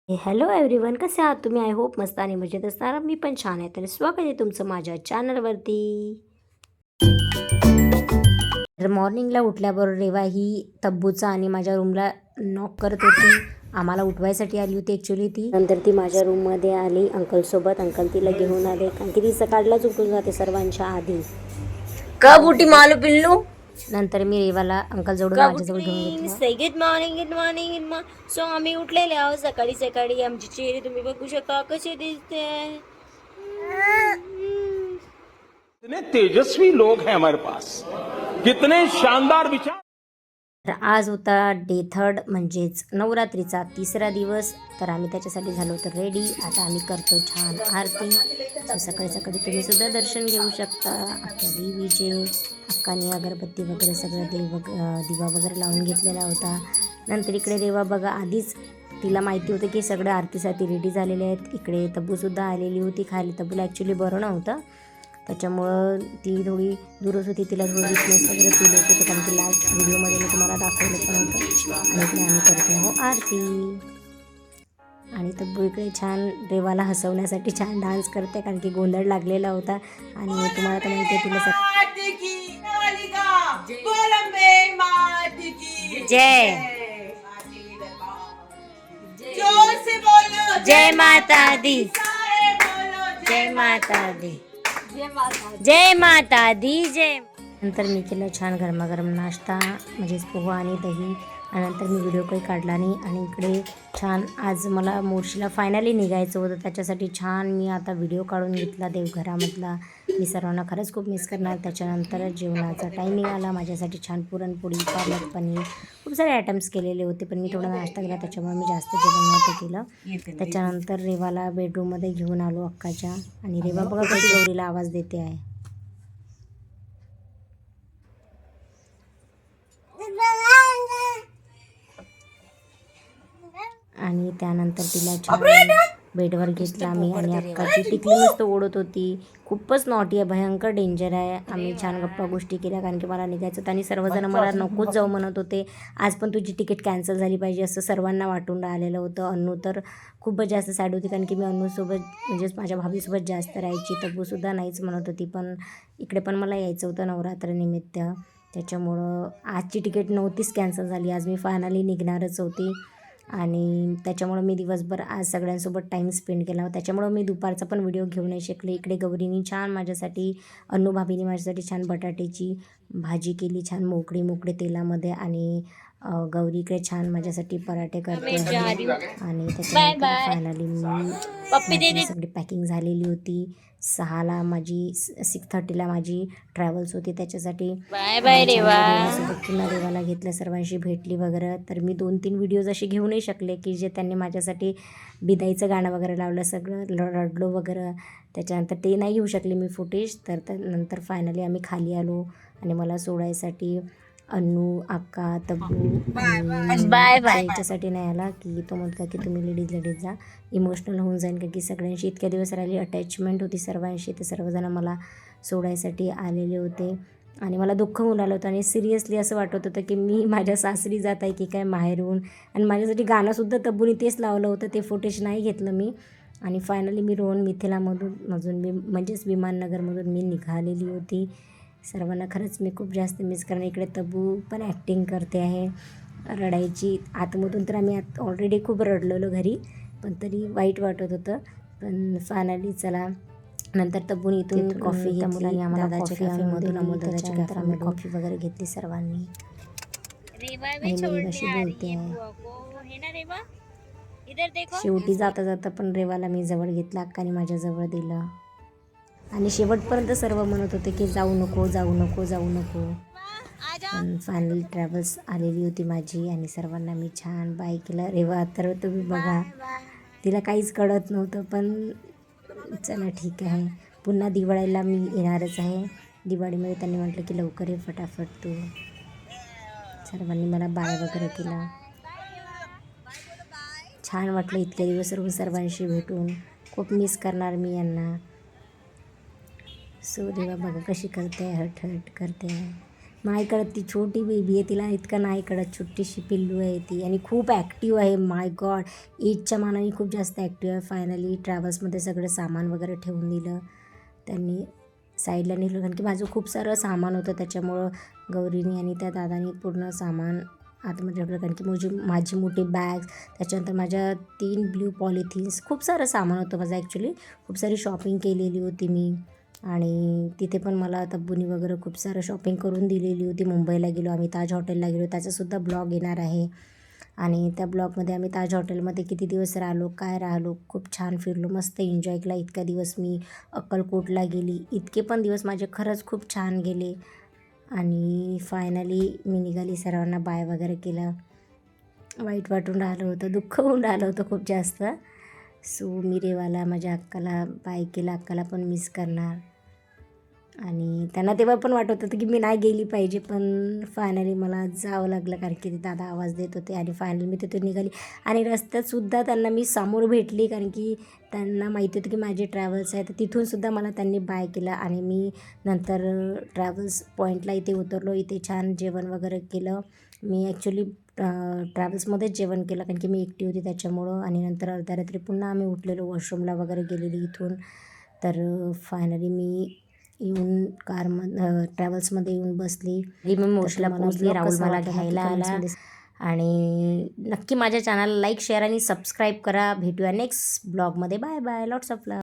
Hello everyone, कसे आहात तुम्ही? आय होप मस्त आणि मजेत असणार. मी पण छान आहे. तर स्वागत आहे तुमचं माझ्या चॅनलवरती. तर मॉर्निंगला उठल्याबरोबर रेवा ही तब्बूचा आणि माझ्या रूमला नॉक करत होती. आम्हाला उठवायसाठी आली होती ॲक्च्युली ती. नंतर ती माझ्या रूममध्ये आली अंकलसोबत. अंकल तिला घेऊन आले कारण की ती सकाळलाच उठून जाते सर्वांच्या आधी. कब उठी मालू पिल्लू? नंतर मी रेवाला अंकल जवळून माझ्याजवळ घेऊन घेतलं. Say good morning good morning good morning. So आम्ही उठलेले आहोत सकाळी सकाळी. आमचे चेहरे तुम्ही बघू शकता कसे दिसते. कितने तेजस्वी लोग हैं हमारे पास, कितने शानदार विचार. तर आज होता डे 3 म्हणजेच नवरात्रीचा 3रा दिवस. तर आम्ही त्याच्यासाठी झालो होतो रेडी. आता आम्ही करतो छान आरती. सकाळी सकाळी तुम्ही सुद्धा दर्शन घेऊ शकता अख्ख्या देवीचे. अक्काने अगरबत्ती वगैरे सगळं दिवा वगैरे लावून घेतलेला होता. नंतर इकडे रेवा बघा आधीच तिला माहिती होतं की सगळं आरतीसाठी रेडी झालेले आहेत. इकडे तब्बूसुद्धा आलेली होती खाली. तब्बूला ॲक्च्युली बरं नव्हतं त्याच्यामुळं ती थोडी दूरच होती. तिला थोडी विकनेस वगैरे फील होत होतं कारण की लास्ट व्हिडिओमध्ये मी तुम्हाला दाखवलं पण होतं. आणि इकडे आम्ही करतो आहोत आरती. आणि तब्बू इकडे छान रेवाला हसवण्यासाठी छान डान्स करते कारण की गोंधळ लागलेला होता. आणि तुम्हाला तर माहिती आहे तिला जय जय माता दी, जय माता दी, जय माता दी, जय. नंतर मी केलं छान गरमागरम नाश्ता म्हणजेच पोहा आणि दही. आणि नंतर मी व्हिडिओ काही काढला नाही. आणि इकडे छान आज मला मोर्शीला फायनली निघायचं होतं. त्याच्यासाठी छान मी आता व्हिडिओ काढून घेतला देवघरामधला. मी सर्वांना खरंच खूप मिस करणार. त्याच्यानंतर जेवणाचा टायमिंग आला. माझ्यासाठी छान पुरणपोळी, पालक पनीर खूप सारे आयटम्स केलेले होते. पण मी थोडा नाश्ता केला त्याच्यामुळे मी जास्त जेवण नव्हतं केलं. त्याच्यानंतर रेवाला बेडरूममध्ये घेऊन आलो अक्काच्या. आणि रेवा बघा कशी गौरीला आवाज देते आहे. आणि त्यानंतर तिला छान बेडवर घेतला मी. आणि अक्काची टिकली मस्त ओढत होती. खूपच नॉटी आहे, भयंकर डेंजर आहे. आम्ही छान गप्पा गोष्टी केल्या कारण की मला निघायचं होतं. आणि सर्वजण मला नकोच जाऊ म्हणत होते. आज पण तुझी तिकीट कॅन्सल झाली पाहिजे असं सर्वांना वाटून राहिलेलं होतं. अन्नू तर खूपच जास्त सॅड होती कारण की मी अन्नूसोबत म्हणजेच माझ्या भाभीसोबत जास्त राहायची. तब्बूसुद्धा नाहीच म्हणत होती. पण इकडे पण मला यायचं होतं नवरात्रनिमित्त. त्याच्यामुळं आजची तिकीट नव्हतीच कॅन्सल झाली. आज मी फायनली निघणारच होती. आणि त्याच्यामुळं मी दिवसभर आज सगळ्यांसोबत टाईम स्पेंड केला. त्याच्यामुळं मी दुपारचा पण व्हिडिओ घेऊ नाही शकले. इकडे गौरीनी छान माझ्यासाठी, अन्नू भाभीने माझ्यासाठी छान बटाट्याची भाजी केली छान मोकळे तेलामध्ये. आणि गौरी इकडे छान माझ्यासाठी पराठे करते आहे. आणि त्याच्यानंतर फायनली मी सगळी पॅकिंग झालेली होती. 6ला माझी 6:30ला माझी ट्रॅव्हल्स होती. त्याच्यासाठी बाय बाय रेवा. रेवासोबत पुन्हा रेवाला घेतलं, सर्वांशी भेटली वगैरे. तर मी 2-3 व्हिडिओज असे घेऊ नाही शकले की जे त्यांनी माझ्यासाठी बिदाईचं गाणं वगैरे लावलं, सगळं रडलो वगैरे. त्याच्यानंतर ते नाही घेऊ शकले मी फुटेज. तर नंतर फायनली आम्ही खाली आलो. आणि मला सोडायसाठी अन्नू, अक्का, तब्बू बाय बाय. याच्यासाठी नाही आला की तो म्हणतो की तुम्ही लेडीज जा, इमोशनल होऊन जाईन कारण की सगळ्यांशी इतक्या दिवस राहिली, अटॅचमेंट होती सर्वांशी. ते सर्वजण मला सोडायसाठी आलेले होते. आणि मला दुःख होऊन आलं होतं. आणि सिरियसली असं वाटत होतं की मी माझ्या सासरी जात आहे की काय माहेरून. आणि माझ्यासाठी गाणंसुद्धा तब्बूने तेच लावलं होतं. ते फुटेज नाही घेतलं मी. आणि फायनली मी रोहन मिथिलामधून मी म्हणजेच विमाननगरमधून मी निघालेली होती. सर्वांना खरंच मी खूप जास्त मिस करणार. इकडे तब्बू पण ॲक्टिंग करते आहे रडायची आतमधून. तर आम्ही ऑलरेडी खूप रडलेलो घरी, पण तरी वाईट वाटत होतं. पण फायनली चला. नंतर तब्बून इथून कॉफी घेतली. मुलांनी आम्हाला कॉफी मधून अमोल दादाच्या कॅफे आम्ही कॉफी वगैरे घेतली सर्वांनी. आणि मी रेवाशी बोलते आहे. शेवटी जाता जाता पण रेवाला मी जवळ घेतला, अक्काने माझ्या जवळ दिलं. आणि शेवटपर्यंत सर्व म्हणत होते की जाऊ नको जाऊ नको जाऊ नको. पण फायनली ट्रॅव्हल्स आलेली होती माझी. आणि सर्वांना मी छान बाय केलं. रेवा तर तुम्ही बघा, तिला काहीच कळत नव्हतं. पण चला ठीक आहे, पुन्हा दिवाळीला मी येणारच आहे. दिवाळीमध्ये त्यांनी म्हटलं की लवकर ये फटाफट तू. सर्वांनी मला बाय वगैरे केला. छान वाटलं इतके दिवस सर्वांशी भेटून. खूप मिस करणार मी यांना. सो रेवा बघा कशी करते, हट करते आहे. नाही कळत, ती छोटी बेबी आहे, तिला इतकं नाही कळत, छोटीशी पिल्लू आहे ती आणि खूप ॲक्टिव्ह आहे. माय गॉड, एजच्या मानाने खूप जास्त ॲक्टिव्ह आहे. फायनली ट्रॅव्हल्समध्ये सगळं सामान वगैरे ठेवून दिलं त्यांनी, साईडला नेलं, कारण की माझं खूप सारं सामान होतं, त्याच्यामुळं गौरीनी आणि त्या दादानी पूर्ण सामान आतमध्ये ठेवलं, कारण की माझी मोठी बॅग्स, त्याच्यानंतर माझ्या 3 ब्ल्यू पॉलिथिन्स, खूप सारं सामान होतं माझं. ॲक्च्युली खूप सारी शॉपिंग केलेली होती मी आणि तिथे पण मला तब्बूनी वगैरे खूप सारं शॉपिंग करून दिलेली होती. मुंबईला गेलो आम्ही, ताज हॉटेलला गेलो, त्याचासुद्धा ब्लॉग येणार आहे. आणि त्या ब्लॉगमध्ये आम्ही ताज हॉटेलमध्ये किती दिवस राहिलो, काय राहिलो, खूप छान फिरलो, मस्त एन्जॉय केला. इतक्या दिवस मी अक्कलकोटला गेली, इतके पण दिवस माझे खरंच खूप छान गेले. आणि फायनली मी निघाली, सर्वांना बाय वगैरे केलं. वाईट वाटून राहिलं होतं, दुःख होऊन राहिलं होतं खूप जास्त. सो मी रेवाला, माझ्या अक्काला बाय केलं, अक्काला पण मिस करणार. आणि त्यांना तेव्हा पण वाटत होतं की मी नाही गेली पाहिजे, पण फायनली मला जावं लागलं, कारण की ते दादा आवाज देत होते. आणि फायनली मी तिथून निघाली आणि रस्त्यातसुद्धा त्यांना मी समोर भेटली, कारण की त्यांना माहिती होतं की माझे ट्रॅव्हल्स आहे, तर तिथूनसुद्धा मला त्यांनी बाय केलं. आणि मी नंतर ट्रॅव्हल्स पॉईंटला इथे उतरलो, इथे छान जेवण वगैरे केलं. मी ॲक्च्युली ट्रॅव्हल्समध्येच जेवण केलं, कारण की मी एकटी होती त्याच्यामुळं. आणि नंतर अर्ध्या रात्री पुन्हा आम्ही उठलेलो, वॉशरूमला वगैरे गेलेली इथून. तर फायनली मी येऊन ट्रॅव्हल्समध्ये येऊन बसली. मी मोर्शला पोहोचली, राहुल मला घ्यायला आला. आणि नक्की माझ्या चॅनलला लाईक, शेअर आणि सबस्क्राईब करा. भेटूया नेक्स्ट ब्लॉगमध्ये. Bye bye, lots of love.